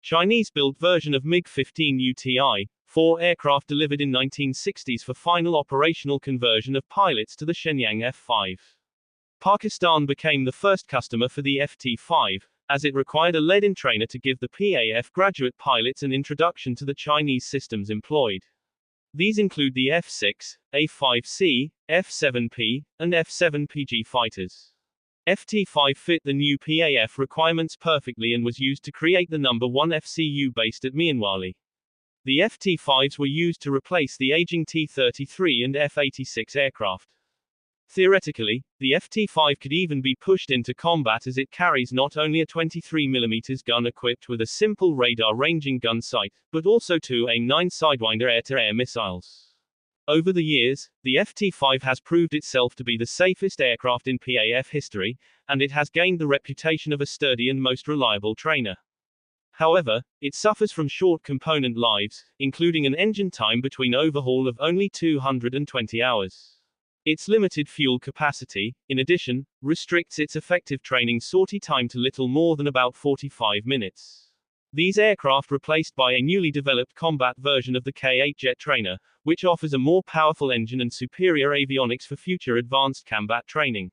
Chinese-built version of MiG-15 UTI, 4 aircraft delivered in 1960s for final operational conversion of pilots to the Shenyang F-5. Pakistan became the first customer for the FT-5, as it required a lead-in trainer to give the PAF graduate pilots an introduction to the Chinese systems employed. These include the F-6, A-5C, F-7P, and F-7PG fighters. FT-5 fit the new PAF requirements perfectly and was used to create the number 1 FCU based at Mianwali. The FT-5s were used to replace the aging T-33 and F-86 aircraft. Theoretically, the FT-5 could even be pushed into combat as it carries not only a 23mm gun equipped with a simple radar ranging gun sight, but also 2 AIM-9 Sidewinder air-to-air missiles. Over the years, the FT-5 has proved itself to be the safest aircraft in PAF history, and it has gained the reputation of a sturdy and most reliable trainer. However, it suffers from short component lives, including an engine time between overhaul of only 220 hours. Its limited fuel capacity, in addition, restricts its effective training sortie time to little more than about 45 minutes. These aircraft replaced by a newly developed combat version of the K-8 jet trainer, which offers a more powerful engine and superior avionics for future advanced combat training.